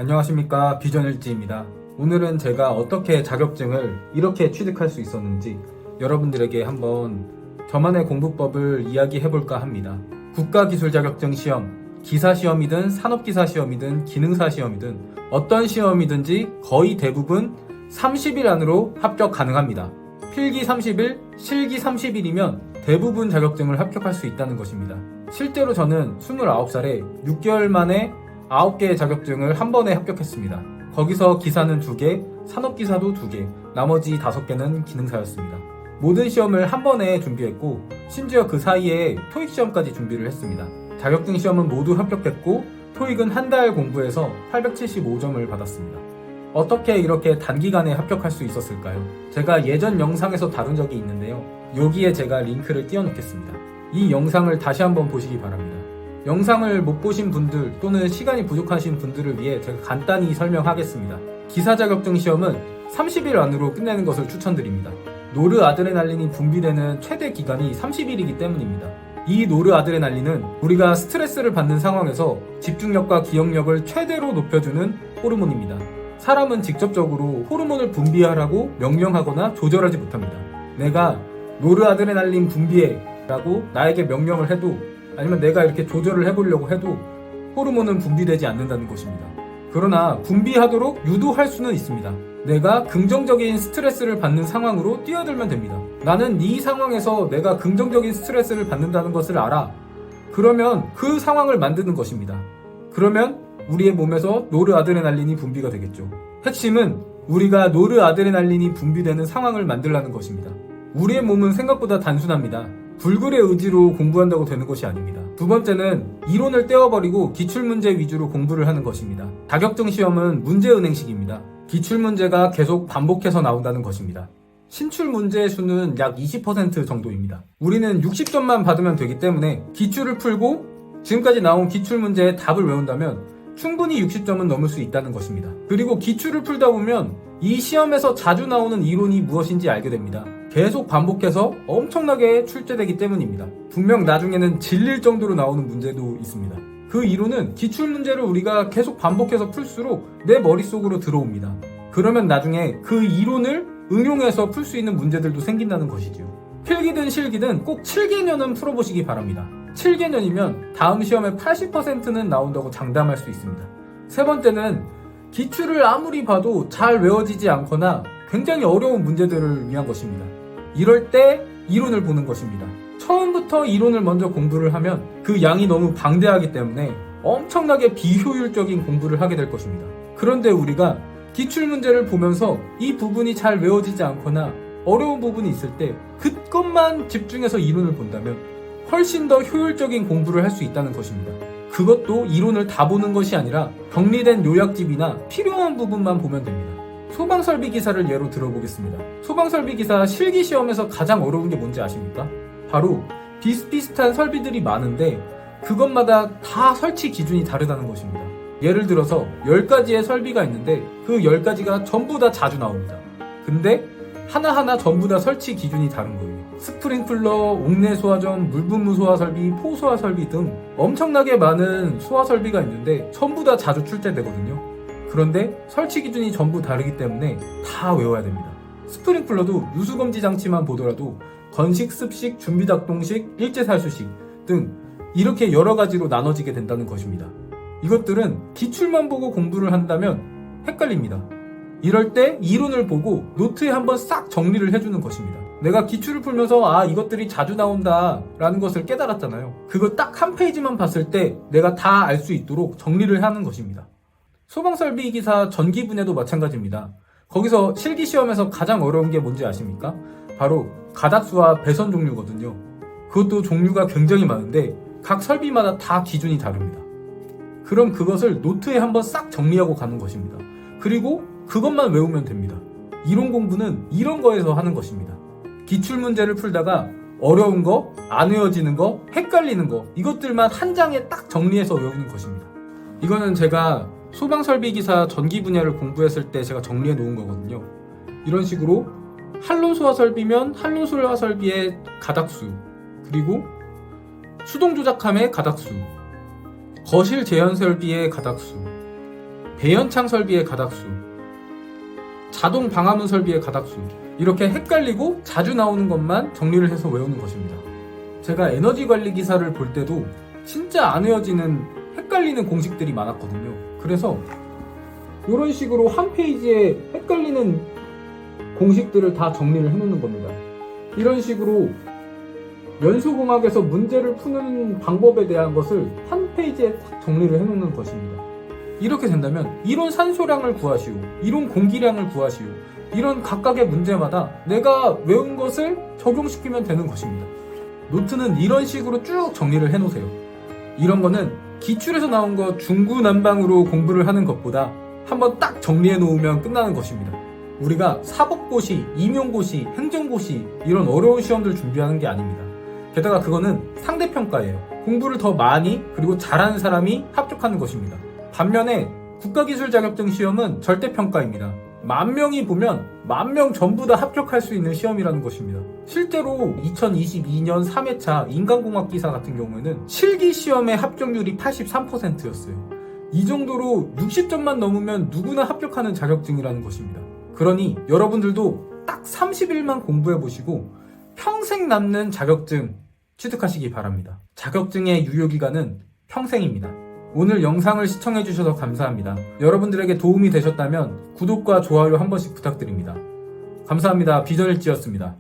안녕하십니까, 비전일지입니다. 오늘은 제가 어떻게 자격증을 이렇게 취득할 수 있었는지 여러분들에게 한번 저만의 공부법을 이야기해볼까 합니다. 국가기술자격증 시험, 기사시험이든 산업기사시험이든 기능사시험이든 어떤 시험이든지 거의 대부분 30일 안으로 합격 가능합니다. 필기 30일, 실기 30일이면 대부분 자격증을 합격할 수 있다는 것입니다. 실제로 저는 29살에 6개월 만에 9개의 자격증을 한 번에 합격했습니다. 거기서 기사는 2개, 산업기사도 2개, 나머지 5개는 기능사였습니다. 모든 시험을 한 번에 준비했고 심지어 그 사이에 토익 시험까지 준비를 했습니다. 자격증 시험은 모두 합격했고 토익은 한 달 공부해서 875점을 받았습니다. 어떻게 이렇게 단기간에 합격할 수 있었을까요? 제가 예전 영상에서 다룬 적이 있는데요. 여기에 제가 링크를 띄워놓겠습니다. 이 영상을 다시 한번 보시기 바랍니다. 영상을 못 보신 분들 또는 시간이 부족하신 분들을 위해 제가 간단히 설명하겠습니다. 기사 자격증 시험은 30일 안으로 끝내는 것을 추천드립니다. 노르아드레날린이 분비되는 최대 기간이 30일이기 때문입니다. 이 노르아드레날린은 우리가 스트레스를 받는 상황에서 집중력과 기억력을 최대로 높여주는 호르몬입니다. 사람은 직접적으로 호르몬을 분비하라고 명령하거나 조절하지 못합니다. 내가 노르아드레날린 분비해 라고 나에게 명령을 해도 아니면 내가 이렇게 조절을 해보려고 해도 호르몬은 분비되지 않는다는 것입니다. 그러나 분비하도록 유도할 수는 있습니다. 내가 긍정적인 스트레스를 받는 상황으로 뛰어들면 됩니다. 나는 이 상황에서 내가 긍정적인 스트레스를 받는다는 것을 알아. 그러면 그 상황을 만드는 것입니다. 그러면 우리의 몸에서 노르아드레날린이 분비가 되겠죠. 핵심은 우리가 노르아드레날린이 분비되는 상황을 만들라는 것입니다. 우리의 몸은 생각보다 단순합니다. 불굴의 의지로 공부한다고 되는 것이 아닙니다. 두 번째는 이론을 떼어버리고 기출문제 위주로 공부를 하는 것입니다. 자격증 시험은 문제은행식입니다. 기출문제가 계속 반복해서 나온다는 것입니다. 신출문제의 수는 약 20% 정도입니다. 우리는 60점만 받으면 되기 때문에 기출을 풀고 지금까지 나온 기출문제의 답을 외운다면 충분히 60점은 넘을 수 있다는 것입니다. 그리고 기출을 풀다 보면 이 시험에서 자주 나오는 이론이 무엇인지 알게 됩니다. 계속 반복해서 엄청나게 출제되기 때문입니다. 분명 나중에는 질릴 정도로 나오는 문제도 있습니다. 그 이론은 기출문제를 우리가 계속 반복해서 풀수록 내 머릿속으로 들어옵니다. 그러면 나중에 그 이론을 응용해서 풀 수 있는 문제들도 생긴다는 것이죠. 필기든 실기든 꼭 7개년은 풀어보시기 바랍니다. 7개년이면 다음 시험의 80%는 나온다고 장담할 수 있습니다. 세 번째는 기출을 아무리 봐도 잘 외워지지 않거나 굉장히 어려운 문제들을 위한 것입니다. 이럴 때 이론을 보는 것입니다. 처음부터 이론을 먼저 공부를 하면 그 양이 너무 방대하기 때문에 엄청나게 비효율적인 공부를 하게 될 것입니다. 그런데 우리가 기출문제를 보면서 이 부분이 잘 외워지지 않거나 어려운 부분이 있을 때 그것만 집중해서 이론을 본다면 훨씬 더 효율적인 공부를 할 수 있다는 것입니다. 그것도 이론을 다 보는 것이 아니라 정리된 요약집이나 필요한 부분만 보면 됩니다. 소방설비 기사를 예로 들어보겠습니다. 소방설비 기사 실기시험에서 가장 어려운 게 뭔지 아십니까? 바로 비슷비슷한 설비들이 많은데 그것마다 다 설치 기준이 다르다는 것입니다. 예를 들어서 10가지의 설비가 있는데 그 10가지가 전부 다 자주 나옵니다. 근데 하나하나 전부 다 설치 기준이 다른 거예요. 스프링클러, 옥내 소화전, 물분무 소화 설비, 포소화 설비 등 엄청나게 많은 소화 설비가 있는데 전부 다 자주 출제되거든요. 그런데 설치 기준이 전부 다르기 때문에 다 외워야 됩니다. 스프링클러도 누수검지 장치만 보더라도 건식, 습식, 준비작동식, 일제살수식 등 이렇게 여러 가지로 나눠지게 된다는 것입니다. 이것들은 기출만 보고 공부를 한다면 헷갈립니다. 이럴 때 이론을 보고 노트에 한번 싹 정리를 해주는 것입니다. 내가 기출을 풀면서 이것들이 자주 나온다 라는 것을 깨달았잖아요. 그거 딱 한 페이지만 봤을 때 내가 다 알 수 있도록 정리를 하는 것입니다. 소방설비 기사 전기 분야도 마찬가지입니다. 거기서 실기시험에서 가장 어려운 게 뭔지 아십니까? 바로 가닥수와 배선 종류거든요. 그것도 종류가 굉장히 많은데 각 설비마다 다 기준이 다릅니다. 그럼 그것을 노트에 한번 싹 정리하고 가는 것입니다. 그리고 그것만 외우면 됩니다. 이론 공부는 이런 거에서 하는 것입니다. 기출문제를 풀다가 어려운 거, 안 외워지는 거, 헷갈리는 거 이것들만 한 장에 딱 정리해서 외우는 것입니다. 이거는 제가 소방설비기사 전기 분야를 공부했을 때 제가 정리해 놓은 거거든요. 이런 식으로 한론소화설비면 한론소화설비의 가닥수, 그리고 수동조작함의 가닥수, 거실 제연설비의 가닥수, 배연창 설비의 가닥수, 자동 방화문 설비의 가닥수, 이렇게 헷갈리고 자주 나오는 것만 정리를 해서 외우는 것입니다. 제가 에너지 관리 기사를 볼 때도 진짜 안 외워지는 헷갈리는 공식들이 많았거든요. 그래서 이런 식으로 한 페이지에 헷갈리는 공식들을 다 정리를 해놓는 겁니다. 이런 식으로 연소공학에서 문제를 푸는 방법에 대한 것을 한 페이지에 딱 정리를 해놓는 것입니다. 이렇게 된다면 이론 산소량을 구하시오, 이론 공기량을 구하시오, 이런 각각의 문제마다 내가 외운 것을 적용시키면 되는 것입니다. 노트는 이런 식으로 쭉 정리를 해놓으세요. 이런 거는 기출에서 나온 거 중구난방으로 공부를 하는 것보다 한번 딱 정리해 놓으면 끝나는 것입니다. 우리가 사법고시, 임용고시, 행정고시 이런 어려운 시험들 준비하는 게 아닙니다. 게다가 그거는 상대평가예요. 공부를 더 많이 그리고 잘하는 사람이 합격하는 것입니다. 반면에 국가기술 자격증 시험은 절대평가입니다. 10,000명이 보면 10,000명 전부 다 합격할 수 있는 시험이라는 것입니다. 실제로 2022년 3회차 인간공학 기사 같은 경우에는 실기 시험의 합격률이 83%였어요. 이 정도로 60점만 넘으면 누구나 합격하는 자격증이라는 것입니다. 그러니 여러분들도 딱 30일만 공부해보시고 평생 남는 자격증 취득하시기 바랍니다. 자격증의 유효기간은 평생입니다. 오늘 영상을 시청해주셔서 감사합니다. 여러분들에게 도움이 되셨다면 구독과 좋아요 한 번씩 부탁드립니다. 감사합니다. 비전일지였습니다.